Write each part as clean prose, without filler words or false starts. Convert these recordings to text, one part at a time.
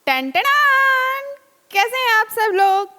Ton ton! कैसे हैं आप सब लोग?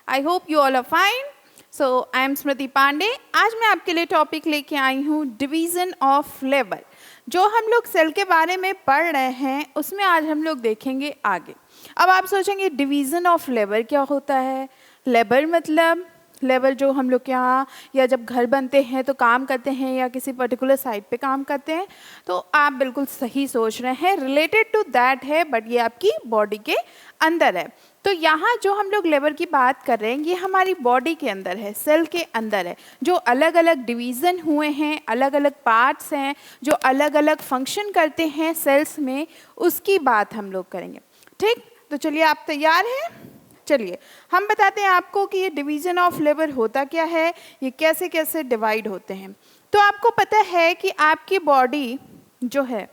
I hope you all are fine. So I am Smriti Pandey. आज मैं आपके लिए टॉपिक लेके आई हूँ डिवीज़न ऑफ लेबर. जो हम लोग सेल के बारे में पढ़ रहे हैं उसमें आज हम लोग देखेंगे आगे. अब आप सोचेंगे डिवीज़न ऑफ लेबर क्या होता है? लेबर मतलब लेबर जो हम लोग के यहाँ या जब घर बनते हैं तो काम करते हैं या किसी पर्टिकुलर साइट पे काम करते हैं, तो आप बिल्कुल सही सोच रहे हैं, रिलेटेड टू दैट है, बट ये आपकी बॉडी के अंदर है. तो यहाँ जो हम लोग लेबर की बात कर रहे हैं ये हमारी बॉडी के अंदर है, सेल के अंदर है. जो अलग अलग डिवीज़न हुए हैं, अलग अलग पार्ट्स हैं जो अलग अलग फंक्शन करते हैं सेल्स में, उसकी बात हम लोग करेंगे. ठीक, तो चलिए आप तैयार हैं? चलिए हम बताते हैं आपको कि ये डिवीज़न ऑफ लेबर होता क्या है, ये कैसे कैसे डिवाइड होते हैं. तो आपको पता है कि आपकी बॉडी जो है,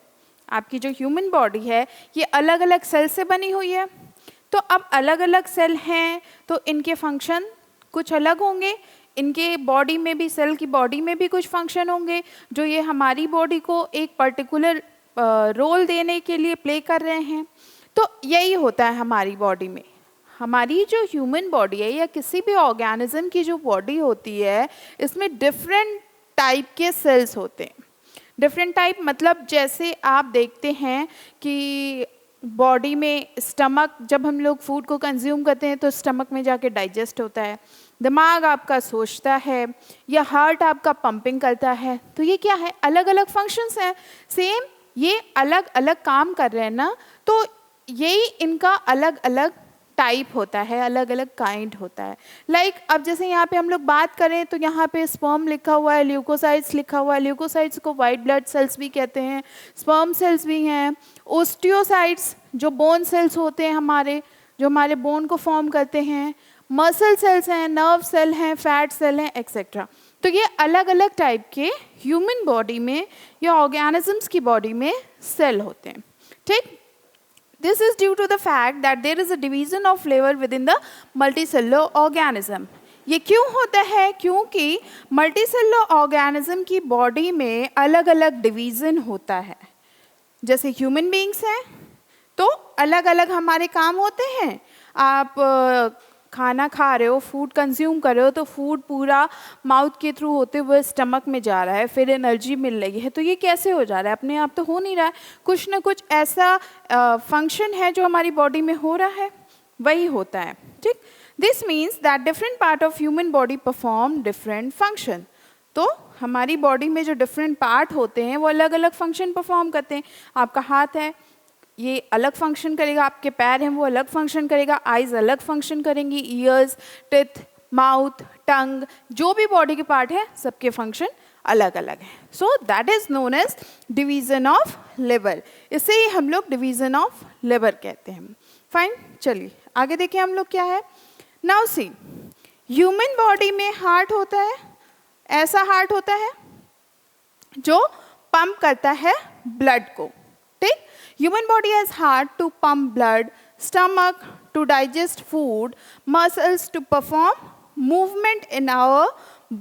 आपकी जो ह्यूमन बॉडी है, ये अलग अलग सेल से बनी हुई है. तो अब अलग अलग सेल हैं तो इनके फंक्शन कुछ अलग होंगे. इनके बॉडी में भी, सेल की बॉडी में भी कुछ फंक्शन होंगे जो ये हमारी बॉडी को एक पर्टिकुलर रोल देने के लिए प्ले कर रहे हैं. तो यही होता है हमारी बॉडी में. हमारी जो ह्यूमन बॉडी है या किसी भी ऑर्गेनिज्म की जो बॉडी होती है, इसमें डिफरेंट टाइप के सेल्स होते हैं. डिफरेंट टाइप मतलब जैसे आप देखते हैं कि बॉडी में स्टमक, जब हम लोग फूड को कंज्यूम करते हैं तो स्टमक में जाके डाइजेस्ट होता है. दिमाग आपका सोचता है या हार्ट आपका पंपिंग करता है. तो ये क्या है? अलग अलग फंक्शंस हैं. सेम ये अलग अलग काम कर रहे हैं ना, तो यही इनका अलग अलग टाइप होता है, अलग अलग काइंड होता है. लाइक अब जैसे यहाँ पे हम लोग बात करें तो यहाँ पे स्पर्म लिखा हुआ है, ल्यूकोसाइट्स लिखा हुआ है. ल्यूकोसाइट्स को वाइट ब्लड सेल्स भी कहते हैं, स्पर्म सेल्स भी हैं. ओस्टियोसाइट्स जो बोन सेल्स होते हैं हमारे, जो हमारे बोन को फॉर्म करते हैं. मसल सेल्स हैं, नर्व सेल हैं, फैट सेल हैं, एक्सेट्रा. तो ये अलग अलग टाइप के ह्यूमन बॉडी में या ऑर्गेनिजम्स की बॉडी में सेल होते हैं. ठीक, this is due to the fact that there is a division of labor within the multicellular organism. ये क्यों होता है? क्योंकि मल्टीसेलुलर ऑर्गेनिज्म की बॉडी में अलग अलग डिवीज़न होता है. जैसे ह्यूमन बीइंग्स हैं तो अलग अलग हमारे काम होते हैं. आप खाना खा रहे हो, फूड कंज्यूम कर रहे हो, तो फूड पूरा माउथ के थ्रू होते हुए स्टमक में जा रहा है, फिर एनर्जी मिल रही है. तो ये कैसे हो जा रहा है? अपने आप तो हो नहीं रहा है. कुछ ना कुछ ऐसा फंक्शन है जो हमारी बॉडी में हो रहा है, वही होता है. ठीक, this means that different part of human body perform different function. तो हमारी बॉडी में जो डिफरेंट पार्ट होते हैं वो अलग अलग फंक्शन परफॉर्म करते हैं. आपका हाथ है, ये अलग फंक्शन करेगा. आपके पैर हैं, वो अलग फंक्शन करेगा. आइज अलग फंक्शन करेंगी. ईयर्स, टिथ, माउथ, टंग, जो भी बॉडी के पार्ट है सबके फंक्शन अलग अलग हैं. So that is known as division of labour. इसे ही हम लोग डिवीज़न ऑफ लेबर कहते हैं. फाइन, चलिए आगे देखिए हम लोग क्या है. नाउ सी, ह्यूमन बॉडी में हार्ट होता है. ऐसा हार्ट होता है जो पंप करता है ब्लड को. ठीक, human body has heart to pump blood, stomach to digest food, muscles to perform movement in our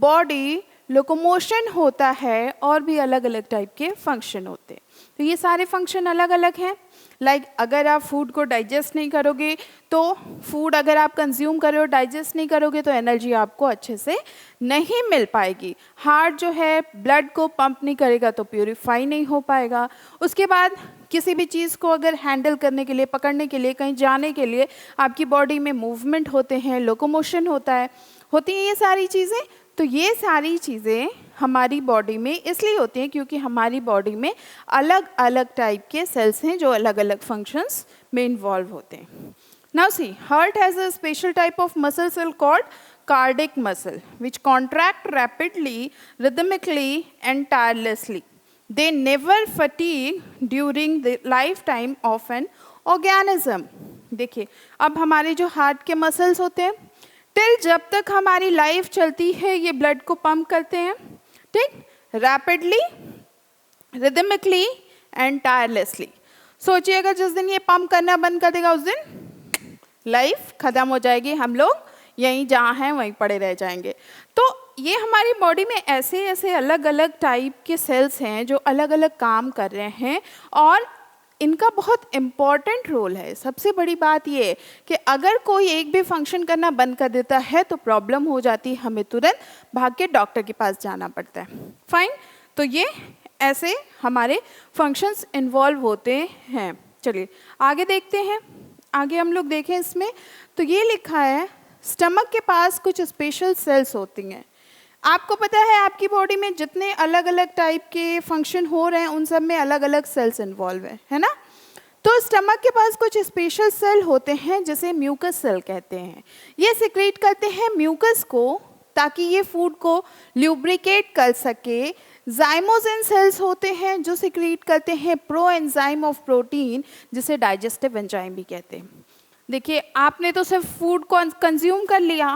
body, locomotion होता है और भी अलग अलग टाइप के फंक्शन होते हैं. तो ये सारे फंक्शन अलग अलग हैं. लाइक अगर आप फूड को डाइजेस्ट नहीं करोगे तो फूड अगर आप कंज्यूम कर रहे हो, डाइजेस्ट नहीं करोगे तो एनर्जी आपको अच्छे से नहीं मिल पाएगी. हार्ट जो है ब्लड को पंप नहीं करेगा तो प्यूरिफाई नहीं हो पाएगा. उसके बाद किसी भी चीज़ को अगर हैंडल करने के लिए, पकड़ने के लिए, कहीं जाने के लिए आपकी बॉडी में मूवमेंट होते हैं, लोकोमोशन होता है, होती हैं ये सारी चीज़ें. तो ये सारी चीज़ें हमारी बॉडी में इसलिए होती हैं क्योंकि हमारी बॉडी में अलग अलग टाइप के सेल्स हैं जो अलग अलग फंक्शंस में इन्वॉल्व होते हैं. Now see, heart has a special type of muscle cell called cardiac muscle which contract rapidly, rhythmically and tirelessly. They never fatigue during the lifetime of an organism. देखिए, अब हमारे जो हार्ट के muscles होते हैं, till जब तक हमारी लाइफ चलती है ये ब्लड को पंप करते हैं. ठीक, रैपिडली, रिदमिकली एंड टायरलेसली. सोचिएगा जिस दिन ये पंप करना बंद कर देगा उस दिन लाइफ खत्म हो जाएगी. हम लोग यहीं जहाँ हैं वहीं पड़े रह जाएंगे. तो ये हमारी बॉडी में ऐसे ऐसे अलग अलग टाइप के सेल्स हैं जो अलग अलग काम कर रहे हैं और इनका बहुत इम्पॉर्टेंट रोल है। सबसे बड़ी बात ये है कि अगर कोई एक भी फंक्शन करना बंद कर देता है तो प्रॉब्लम हो जाती है, हमें तुरंत भाग के डॉक्टर के पास जाना पड़ता है। फाइन, तो ये ऐसे हमारे फंक्शंस इन्वॉल्व होते हैं। चलिए आगे देखते हैं। आगे हम लोग देखें इसमें तो ये लिखा है स्टमक के पास कुछ स्पेशल सेल्स होती हैं। आपको पता है आपकी बॉडी में जितने अलग अलग टाइप के फंक्शन हो रहे हैं उन सब में अलग अलग सेल्स इन्वॉल्व है ना। तो स्टमक के पास कुछ स्पेशल सेल होते हैं जिसे म्यूकस सेल कहते हैं। ये सिक्रीट करते हैं म्यूकस को ताकि ये फूड को ल्यूब्रिकेट कर सके। जाइमोसिन सेल्स होते हैं जो सिक्रीट करते हैं प्रो एंजाइम ऑफ प्रोटीन जिसे डाइजेस्टिव एंजाइम भी कहते हैं। देखिए आपने तो सिर्फ फूड को कंज्यूम कर लिया,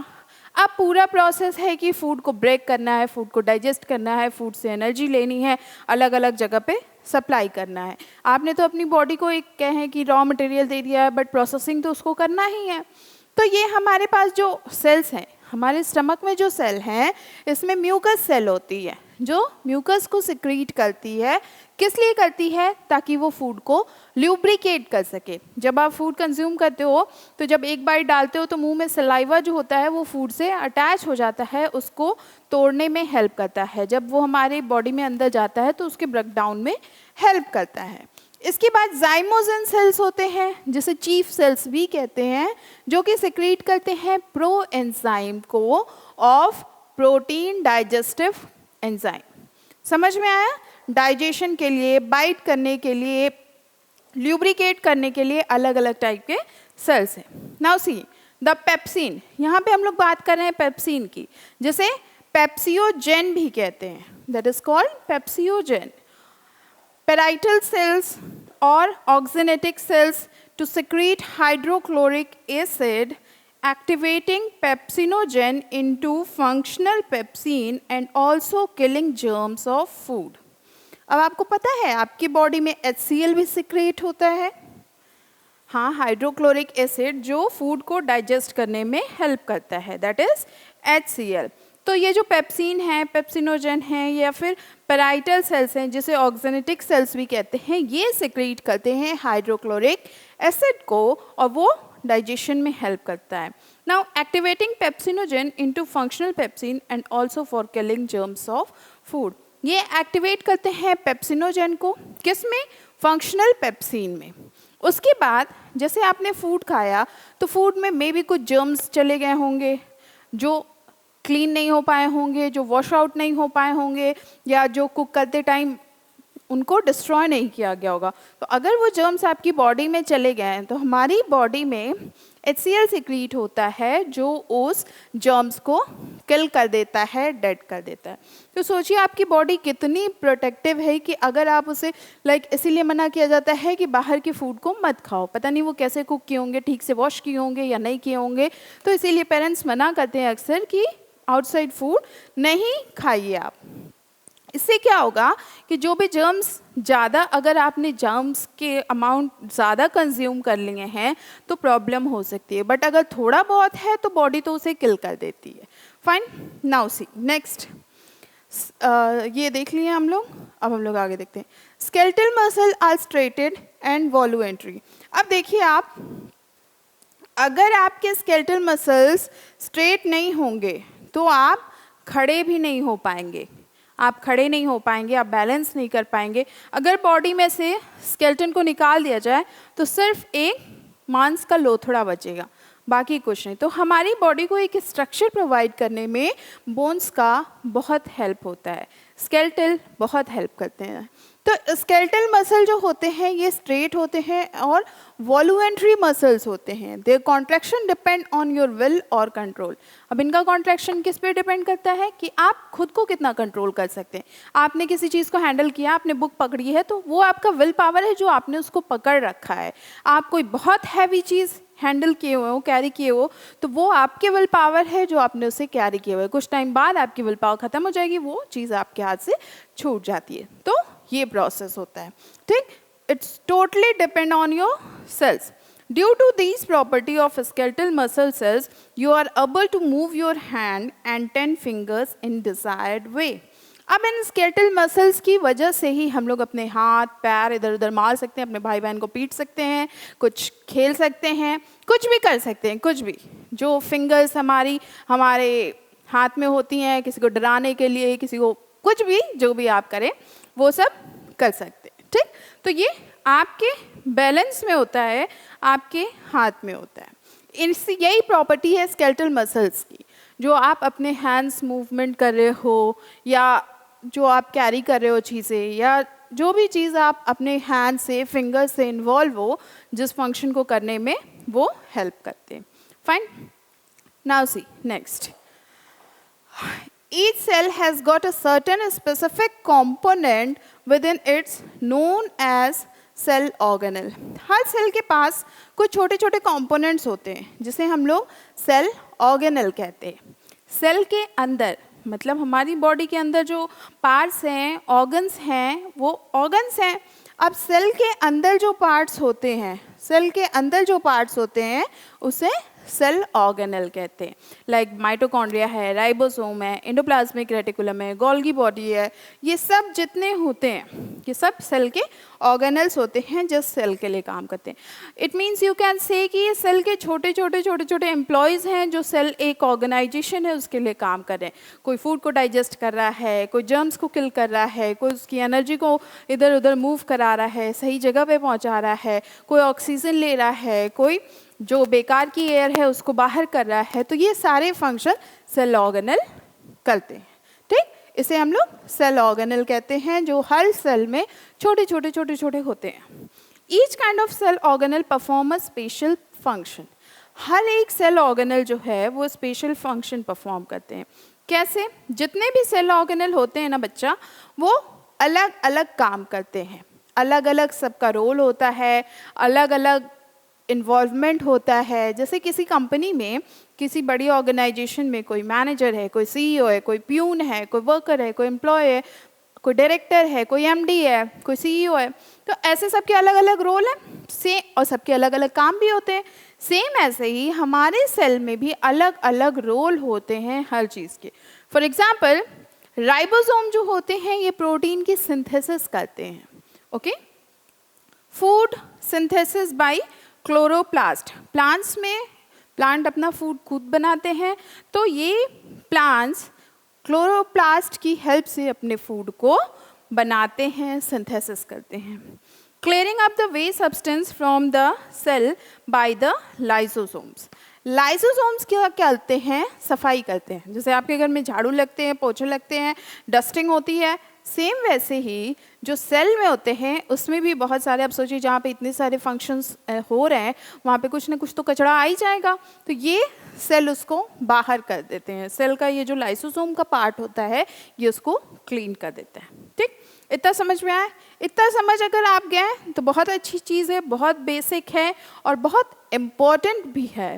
अब पूरा प्रोसेस है कि फूड को ब्रेक करना है, फूड को डाइजेस्ट करना है, फूड से एनर्जी लेनी है, अलग अलग जगह पे सप्लाई करना है। आपने तो अपनी बॉडी को एक कहें कि रॉ मटेरियल दे दिया है बट प्रोसेसिंग तो उसको करना ही है। तो ये हमारे पास जो सेल्स हैं, हमारे स्टमक में जो सेल हैं इसमें म्यूकस सेल होती है जो म्यूकस को सिक्रीट करती है। किस लिए करती है? ताकि वो फूड को ल्यूब्रिकेट कर सके। जब आप फूड कंज्यूम करते हो तो जब एक बाइट डालते हो तो मुंह में सलाइवा जो होता है वो फूड से अटैच हो जाता है, उसको तोड़ने में हेल्प करता है। जब वो हमारे बॉडी में अंदर जाता है तो उसके ब्रेकडाउन में हेल्प करता है। इसके बाद जाइमोसिन सेल्स होते हैं जिसे चीफ सेल्स भी कहते हैं जो कि सिक्रीट करते हैं प्रो एंजाइम को ऑफ प्रोटीन डाइजेस्टिव एंजाइम। समझ में आया? डाइजेशन के लिए, बाइट करने के लिए, ल्यूब्रिकेट करने के लिए अलग अलग टाइप के सेल्स हैं। नाउ सी द पेप्सिन, यहाँ पे हम लोग बात कर रहे हैं पेप्सिन की, जिसे पेप्सियोजेन भी कहते हैं, that is called pepsinogen. Parietal cells or oxygenetic cells to secrete hydrochloric acid, activating pepsinogen into functional pepsin and also killing germs of food. अब आपको पता है आपकी बॉडी में HCl भी सिक्रेट होता है, हाँ, हाइड्रोक्लोरिक एसिड जो फूड को डाइजेस्ट करने में हेल्प करता है, दैट इज HCl। तो ये जो पेप्सिन है, पेप्सिनोजन है या फिर पैराइटल सेल्स हैं जिसे ऑक्जेनेटिक सेल्स भी कहते हैं, ये सिक्रीट करते हैं हाइड्रोक्लोरिक एसिड को और वो डाइजेशन में हेल्प करता है। Now activating pepsinogen into functional pepsin and also for killing germs of food. ये एक्टिवेट करते हैं पेप्सिनोजन को, किस में? फंक्शनल पेप्सिन में। उसके बाद जैसे आपने फूड खाया तो फूड में मे बी कुछ जर्म्स चले गए होंगे जो क्लीन नहीं हो पाए होंगे, जो वॉश आउट नहीं हो पाए होंगे या जो कुक करते टाइम उनको डिस्ट्रॉय नहीं किया गया होगा। तो अगर वो जर्म्स आपकी बॉडी में चले गए हैं तो हमारी बॉडी में HCl सिक्रीट होता है जो उस जर्म्स को किल कर देता है, डेड कर देता है। तो सोचिए आपकी बॉडी कितनी प्रोटेक्टिव है कि अगर आप उसे इसीलिए मना किया जाता है कि बाहर के फूड को मत खाओ, पता नहीं वो कैसे कुक किए होंगे, ठीक से वॉश किए होंगे या नहीं किए होंगे, तो इसीलिए पेरेंट्स मना करते हैं अक्सर कि आउटसाइड फूड नहीं खाइए आप। इससे क्या होगा कि जो भी जर्म्स ज़्यादा, अगर आपने जर्म्स के अमाउंट ज़्यादा कंज्यूम कर लिए हैं तो प्रॉब्लम हो सकती है, बट अगर थोड़ा बहुत है तो बॉडी तो उसे किल कर देती है। फाइन, नाउ सी नेक्स्ट, ये देख लिए हम लोग, अब हम लोग आगे देखते हैं। Skeletal muscle are striated and voluntary. अब देखिए आप, अगर आपके स्केलेटल मसल्स स्ट्रेट नहीं होंगे तो आप खड़े भी नहीं हो पाएंगे, आप खड़े नहीं हो पाएंगे, आप बैलेंस नहीं कर पाएंगे। अगर बॉडी में से स्केलेटन को निकाल दिया जाए तो सिर्फ एक मांस का लोथड़ा बचेगा, बाकी कुछ नहीं। तो हमारी बॉडी को एक स्ट्रक्चर प्रोवाइड करने में बोन्स का बहुत हेल्प होता है, स्केलेटल बहुत हेल्प करते हैं। तो स्केलेटल मसल जो होते हैं ये स्ट्रेट होते हैं और वॉल्यूमेंट्री मसल्स होते हैं। Their contraction depend on your will और कंट्रोल। अब इनका कॉन्ट्रैक्शन किस पे डिपेंड करता है कि आप खुद को कितना कंट्रोल कर सकते हैं। आपने किसी चीज़ को हैंडल किया, आपने बुक पकड़ी है तो वो आपका विल पावर है जो आपने उसको पकड़ रखा है। आप कोई बहुत हैवी चीज़ हैंडल किए हुए हो, कैरी किए हो, तो वो आपके विल पावर है जो आपने उसे कैरी किए हुए। कुछ टाइम बाद आपकी विल पावर ख़त्म हो जाएगी, वो चीज़ आपके हाथ से छूट जाती है। तो ये प्रोसेस होता है, ठीक। It's totally depend on your cells. Due to these property of skeletal muscle cells, you are able to move your hand and 10 fingers in desired way. अब इन स्केलेटल मसल्स की वजह से ही हम लोग अपने हाथ पैर इधर उधर मार सकते हैं, अपने भाई बहन को पीट सकते हैं, कुछ खेल सकते हैं, कुछ भी कर सकते हैं, कुछ भी। जो फिंगर्स हमारे हाथ में होती हैं, किसी को डराने के लिए, किसी को कुछ भी, जो भी आप करें वो सब कर सकते हैं, ठीक। तो ये आपके बैलेंस में होता है, आपके हाथ में होता है। इसकी यही प्रॉपर्टी है स्केलेटल मसल्स की। जो आप अपने हैंड्स मूवमेंट कर रहे हो, या जो आप कैरी कर रहे हो चीज़ें, या जो भी चीज़ आप अपने हैंड से, फिंगर से इन्वॉल्व हो, जिस फंक्शन को करने में वो हेल्प करते हैं। Fine, now see next. Each cell has got a certain specific component within its known as cell organelle. हर सेल के पास कुछ छोटे छोटे कंपोनेंट्स होते हैं जिसे हम लोग सेल ऑर्गेनल कहते हैं। सेल के अंदर मतलब हमारी बॉडी के अंदर जो पार्ट्स हैं, ऑर्गन्स हैं, वो ऑर्गन्स हैं। अब सेल के अंदर जो पार्ट्स होते हैं, सेल के अंदर जो पार्ट्स होते हैं उसे सेल ऑर्गेनल कहते हैं। लाइक माइटोकॉन्ड्रिया है, राइबोसोम है, एंडोप्लाज्मिक रेटिकुलम है, गोल्गी बॉडी है, ये सब जितने होते हैं ये सब सेल के ऑर्गेनल्स होते हैं जो सेल के लिए काम करते हैं। It means you can say कि ये सेल के छोटे छोटे एम्प्लॉयज़ हैं जो सेल एक ऑर्गेनाइजेशन है उसके लिए काम कर रहे हैं। कोई फूड को डाइजेस्ट कर रहा है, कोई जर्म्स को किल कर रहा है, कोई उसकी एनर्जी को इधर उधर मूव करा रहा है, सही जगह पे पहुंचा रहा है, कोई ऑक्सीजन ले रहा है, कोई जो बेकार की एयर है उसको बाहर कर रहा है। तो ये सारे फंक्शन सेल ऑर्गेनल करते हैं, ठीक। इसे हम लोग सेल ऑर्गेनल कहते हैं, जो हर सेल में छोटे छोटे होते हैं। Each kind of cell organelle perform a special function. हर एक सेल ऑर्गेनल जो है वो स्पेशल फंक्शन परफॉर्म करते हैं। कैसे? जितने भी सेल ऑर्गेनल होते हैं ना बच्चा, वो अलग अलग काम करते हैं, अलग अलग सबका रोल होता है, अलग अलग इन्वॉल्वमेंट होता है। जैसे किसी कंपनी में, किसी बड़ी ऑर्गेनाइजेशन में कोई मैनेजर है, कोई सीईओ है, कोई प्यून है, कोई वर्कर है, कोई एम्प्लॉय है, कोई डायरेक्टर है, कोई एमडी है, कोई सीईओ है। तो ऐसे सबके अलग अलग रोल है सेम, और सबके अलग अलग काम भी होते हैं। सेम ऐसे ही हमारे सेल में भी अलग अलग रोल होते हैं हर चीज़ के। फॉर एग्जाम्पल राइबोसोम जो होते हैं ये प्रोटीन की सिंथेसिस करते हैं, okay. Food synthesis by chloroplast. Plants में प्लांट अपना फूड खुद बनाते हैं, तो ये प्लांट्स क्लोरोप्लास्ट की हेल्प से अपने फूड को बनाते हैं, सिंथेसिस करते हैं। Clearing up the waste substance from the cell by the lysosomes. Lysosomes क्या करते हैं? सफाई करते हैं। जैसे आपके घर में झाड़ू लगते हैं, पोछे लगते हैं, डस्टिंग होती है, सेम वैसे ही जो सेल में होते हैं उसमें भी बहुत सारे, आप सोचिए जहाँ पे इतने सारे फंक्शंस हो रहे हैं वहाँ पे कुछ ना कुछ तो कचरा आ ही जाएगा, तो ये सेल उसको बाहर कर देते हैं। सेल का ये जो लाइसोसोम का पार्ट होता है ये उसको क्लीन कर देता है, ठीक। इतना समझ में आया? इतना समझ अगर आप गए तो बहुत अच्छी चीज़ है, बहुत बेसिक है और बहुत इम्पॉर्टेंट भी है,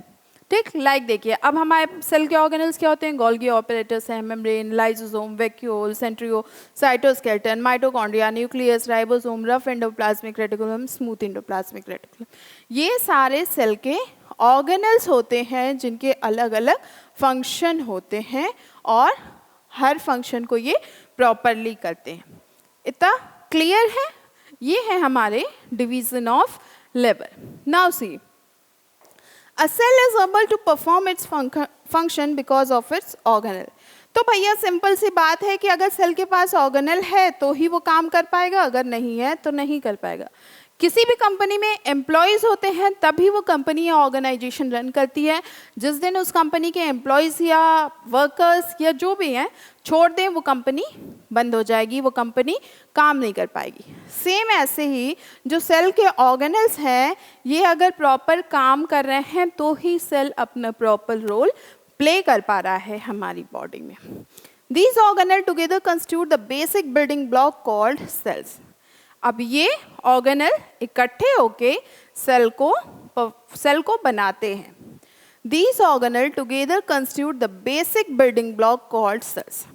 ठीक। लाइक देखिए, अब हमारे सेल के ऑर्गेनल्स क्या होते हैं? गोल्गी ऑपरेटस हैं, membrane, lysosome, vacuole, Centrio, cytoskeleton, mitochondria, nucleus, ribosome, rough endoplasmic reticulum, smooth endoplasmic reticulum. ये सारे सेल के ऑर्गेनल्स होते हैं जिनके अलग अलग फंक्शन होते हैं और हर फंक्शन को ये प्रॉपरली करते हैं। इतना क्लियर है? ये है हमारे division of labour. Now see, A cell is able to perform its function because of its organelle. तो भैया सिंपल सी बात है कि अगर सेल के पास ऑर्गेनल है तो ही वो काम कर पाएगा, अगर नहीं है तो नहीं कर पाएगा। किसी भी कंपनी में एम्प्लॉयज़ होते हैं तभी वो कंपनी या ऑर्गेनाइजेशन रन करती है। जिस दिन उस कंपनी के एम्प्लॉयज़ या वर्कर्स या जो भी हैं छोड़ दें, वो कंपनी बंद हो जाएगी, वो कंपनी काम नहीं कर पाएगी। सेम ऐसे ही जो सेल के ऑर्गेनल्स हैं ये अगर प्रॉपर काम कर रहे हैं तो ही सेल अपना प्रॉपर रोल प्ले कर पा रहा है हमारी बॉडी में। These organelles together constitute the basic building block called cells. अब ये ऑर्गेनल इकट्ठे होके सेल को बनाते हैं। These organelles together constitute the basic building block called cells.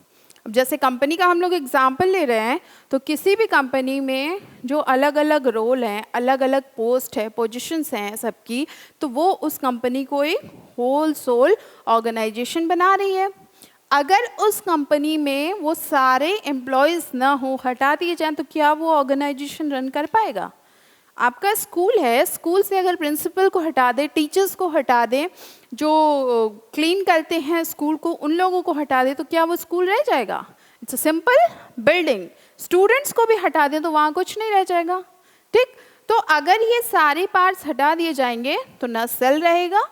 अब जैसे कंपनी का हम लोग एग्जाम्पल ले रहे हैं तो किसी भी कंपनी में जो अलग अलग रोल हैं, अलग अलग पोस्ट है, पोजीशंस हैं सबकी, तो वो उस कंपनी को एक होल सोल ऑर्गेनाइजेशन बना रही है। अगर उस कंपनी में वो सारे एम्प्लॉयज़ ना हो, हटा दिए जाएं, तो क्या वो ऑर्गेनाइजेशन रन कर पाएगा? आपका स्कूल है, स्कूल से अगर प्रिंसिपल को हटा दें, टीचर्स को हटा दें, जो क्लीन करते हैं स्कूल को, उन लोगों को हटा दें, तो क्या वो स्कूल रह जाएगा? It's a simple building. Students को भी हटा दें तो वहाँ कुछ नहीं रह जाएगा। ठीक, तो अगर ये सारे पार्ट्स हटा दिए जाएंगे तो ना सेल रहेगा,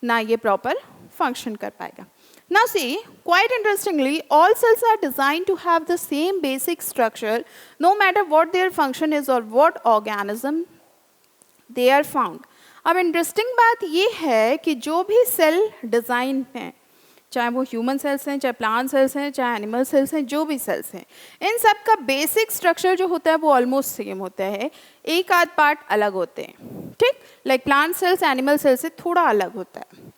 ना ये प्रॉपर फंक्शन कर पाएगा। Now see, quite interestingly, all cells are designed to have the same basic structure, no matter what their function is or what organism they are found. अब इंटरेस्टिंग बात ये है कि जो भी सेल डिज़ाइन हैं, चाहे वो ह्यूमन सेल्स हैं, चाहे प्लांट सेल्स हैं, चाहे एनिमल सेल्स हैं, जो भी सेल्स हैं, इन सब का बेसिक स्ट्रक्चर जो होता है वो ऑलमोस्ट सेम होता है। एक आध पार्ट अलग होते हैं, ठीक, like plant cells animal cells से थोड़ा अलग होता है।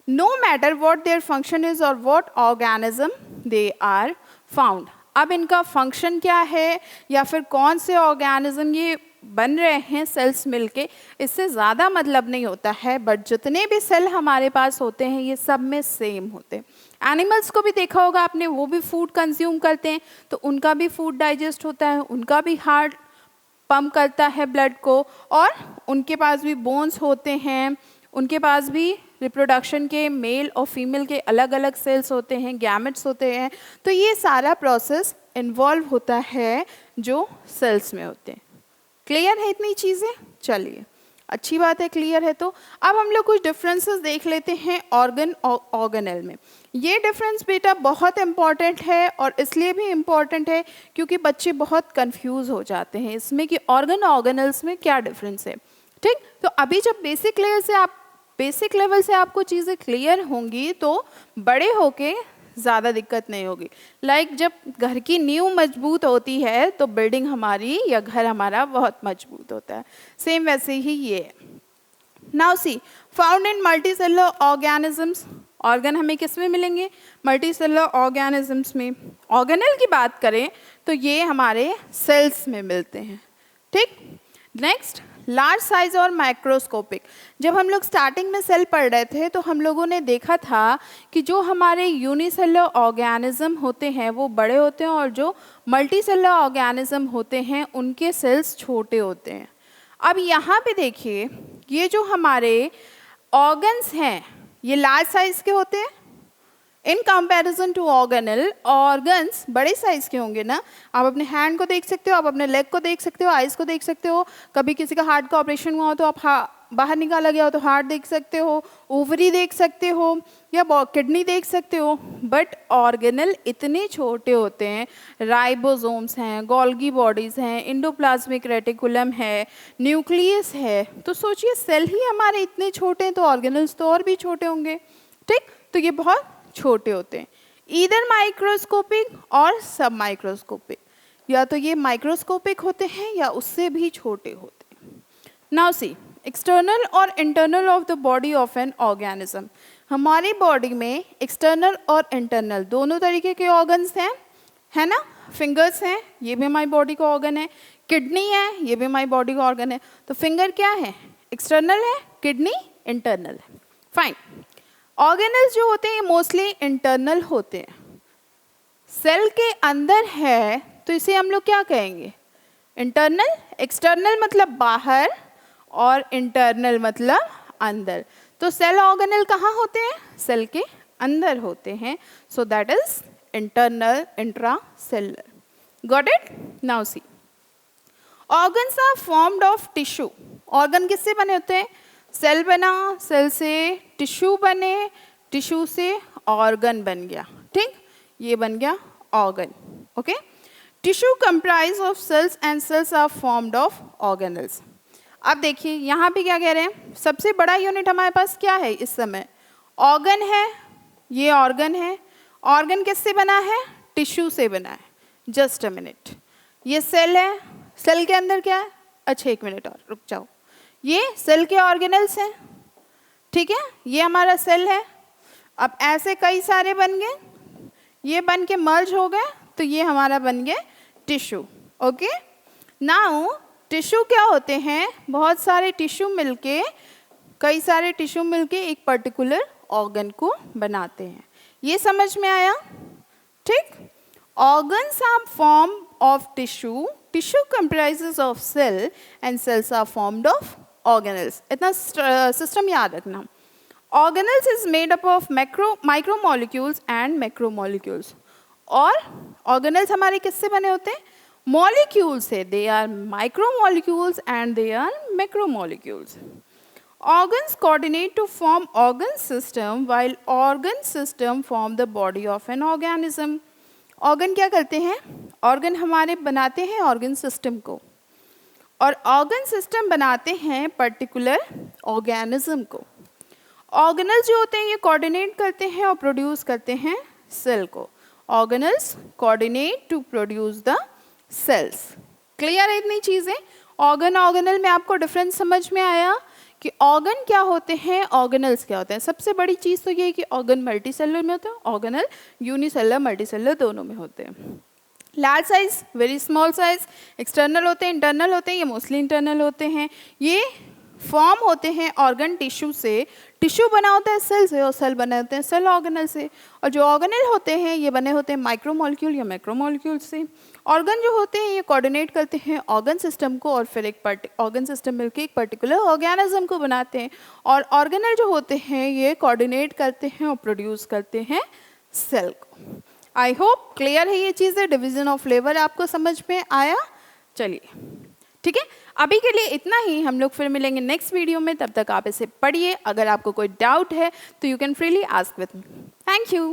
No matter what their function is or what organism they are found. अब इनका फंक्शन क्या है या फिर कौन से ऑर्गेनिज्म ये बन रहे हैं सेल्स मिलके, इससे ज़्यादा मतलब नहीं होता है, बट जितने भी सेल हमारे पास होते हैं ये सब में सेम होते हैं। एनिमल्स को भी देखा होगा आपने, वो भी फूड कंज्यूम करते हैं, तो उनका भी फूड डाइजेस्ट होता है, उनका भी हार्ट पंप करता है ब्लड को, और उनके पास भी बोन्स होते हैं, उनके पास भी रिप्रोडक्शन के मेल और फीमेल के अलग अलग सेल्स होते हैं, गैमेट्स होते हैं। तो ये सारा प्रोसेस इन्वॉल्व होता है जो सेल्स में होते हैं। क्लियर है इतनी चीज़ें? चलिए, अच्छी बात है, क्लियर है। तो अब हम लोग कुछ डिफरेंसेस देख लेते हैं ऑर्गन और ऑर्गेनेल में। ये डिफरेंस बेटा बहुत इम्पॉर्टेंट है, और इसलिए भी इम्पॉर्टेंट है क्योंकि बच्चे बहुत कंफ्यूज हो जाते हैं इसमें कि ऑर्गन ऑर्गेनल्स में क्या डिफरेंस है। ठीक, तो अभी जब बेसिक लेवल से आपको चीज़ें क्लियर होंगी तो बड़े होके ज़्यादा दिक्कत नहीं होगी। लाइक जब घर की नींव मजबूत होती है तो बिल्डिंग हमारी या घर हमारा बहुत मजबूत होता है, सेम वैसे ही ये है। Now see, found in multicellular organisms. Organ हमें किस में मिलेंगे? मल्टीसेलुलर ऑर्गेनिजम्स में। ऑर्गेनेल की बात करें तो ये हमारे सेल्स में मिलते हैं। ठीक, नेक्स्ट, लार्ज साइज और माइक्रोस्कोपिक। जब हम लोग स्टार्टिंग में सेल पढ़ रहे थे तो हम लोगों ने देखा था कि जो हमारे यूनिसेलुलर ऑर्गेनिज्म होते हैं वो बड़े होते हैं, और जो मल्टीसेलुलर ऑर्गेनिज्म होते हैं उनके सेल्स छोटे होते हैं। अब यहाँ पे देखिए, ये जो हमारे ऑर्गन्स हैं ये लार्ज साइज के होते हैं in comparison to organelle. Organs बड़े साइज के होंगे ना, आप अपने हैंड को देख सकते हो, आप अपने लेग को देख सकते हो, आइज़ को देख सकते हो, कभी किसी का हार्ट का ऑपरेशन हुआ हो तो आप बाहर निकाला गया हो तो हार्ट देख सकते हो, ओवरी देख सकते हो, या किडनी देख सकते हो। बट ऑर्गेनल इतने छोटे होते हैं, राइबोसोम्स हैं, गोल्गी बॉडीज़ हैं, इंडोप्लाज्मिक रेटिकुलम है, न्यूक्लियस है। तो सोचिए, सेल ही हमारे इतने छोटे हैं तो ऑर्गेनल्स तो और भी छोटे होंगे। ठीक, तो ये बहुत छोटे होते हैं, ईदर माइक्रोस्कोपिक और सब माइक्रोस्कोपिक। या तो ये माइक्रोस्कोपिक होते हैं या उससे भी छोटे होते हैं। नाउ सी, एक्सटर्नल और internal of the body of an organism. हमारी बॉडी में एक्सटर्नल और इंटरनल दोनों तरीके के ऑर्गन्स हैं, है ना। फिंगर्स हैं, ये भी हमारी बॉडी का ऑर्गन है। किडनी है, ये भी हमारी बॉडी का ऑर्गन है। तो फिंगर क्या है? एक्सटर्नल है, किडनी इंटरनल है। फाइन। ऑर्गेनल्स जो होते हैं मोस्टली इंटरनल होते हैं। सेल के अंदर है तो इसे हम लोग क्या कहेंगे? इंटरनल। एक्सटर्नल मतलब बाहर और इंटरनल मतलब अंदर। तो सेल ऑर्गेनल कहाँ होते हैं? सेल के अंदर होते हैं। So that is internal intracellular. Got it? Now see, organs are formed of tissue. Organ किससे बने होते हैं? सेल बना, सेल से टिश्यू बने, टिश्यू से ऑर्गन बन गया। ठीक, ये बन गया organ. Okay, tissue comprise of cells and cells are formed of organelles. अब देखिए यहाँ पे क्या कह रहे हैं, सबसे बड़ा यूनिट हमारे पास क्या है इस समय? ऑर्गन है, ये ऑर्गन है। ऑर्गन किससे बना है? टिश्यू से बना है। जस्ट अ मिनट, ये सेल है, सेल के अंदर क्या है? अच्छा एक मिनट और रुक जाओ, ये सेल के ऑर्गेनल्स हैं, ठीक है, ये हमारा सेल है। अब ऐसे कई सारे बन गए, ये बन के मर्ज हो गए, तो ये हमारा बन गया टिश्यू। ओके, नाउ टिश्यू क्या होते हैं? बहुत सारे टिश्यू मिलके, कई सारे टिश्यू मिलके एक पर्टिकुलर ऑर्गन को बनाते हैं। ये समझ में आया? ठीक। Organs are formed of tissue. Tissue comprises of cell and cells are formed of organelles. इतना सिस्टम याद रखना. Organelles is made up of micromolecules and macromolecules. और organelles हमारे किससे बने होते हैं? Molecules से. They are micromolecules and they are macromolecules. Organs coordinate to form organ system while organ system form the body of an organism. Organ क्या करते हैं? ऑर्गन हमारे बनाते हैं ऑर्गन सिस्टम को, और ऑर्गन सिस्टम बनाते हैं पर्टिकुलर ऑर्गेनिज्म को. ऑर्गेनल्स जो होते हैं ये कोऑर्डिनेट करते हैं और प्रोड्यूस करते हैं सेल को. Organelles coordinate to produce the cells. Clear है इतनी चीज़ें? ऑर्गन ऑर्गेनल में आपको डिफरेंस समझ में आया कि ऑर्गन क्या होते हैं, ऑर्गेनल्स क्या होते हैं. सबसे बड़ी चीज़ तो ये है कि ऑर्गन मल्टीसेलुलर में होता है, ऑर्गेनल यूनिसेलुलर मल्टीसेलुलर दोनों में होते हैं. Large size, very small size, external होते हैं, इंटरनल होते हैं, ये मोस्टली इंटरनल होते हैं. ये फॉर्म होते हैं ऑर्गन टिश्यू से. टिश्यू बना होता है सेल से और सेल बने होते हैं सेल ऑर्गेनल से. और जो ऑर्गेनल होते हैं ये बने होते हैं माइक्रोमोलिक्यूल या मैक्रोमोलिक्यूल से. ऑर्गन जो होते हैं ये कोऑर्डिनेट करते हैं ऑर्गन सिस्टम को और फिर एक ऑर्गन सिस्टम मिलकर एक पर्टिकुलर ऑर्गेनिज्म को बनाते हैं. और ऑर्गेनल जो होते हैं ये कोऑर्डिनेट करते हैं और प्रोड्यूस करते हैं सेल को. आई होप क्लियर है ये चीज़ें. डिवीजन ऑफ लेबर आपको समझ में आया? चलिए ठीक है, अभी के लिए इतना ही. हम लोग फिर मिलेंगे नेक्स्ट वीडियो में. तब तक आप इसे पढ़िए. अगर आपको कोई डाउट है तो you can freely ask with me. Thank you.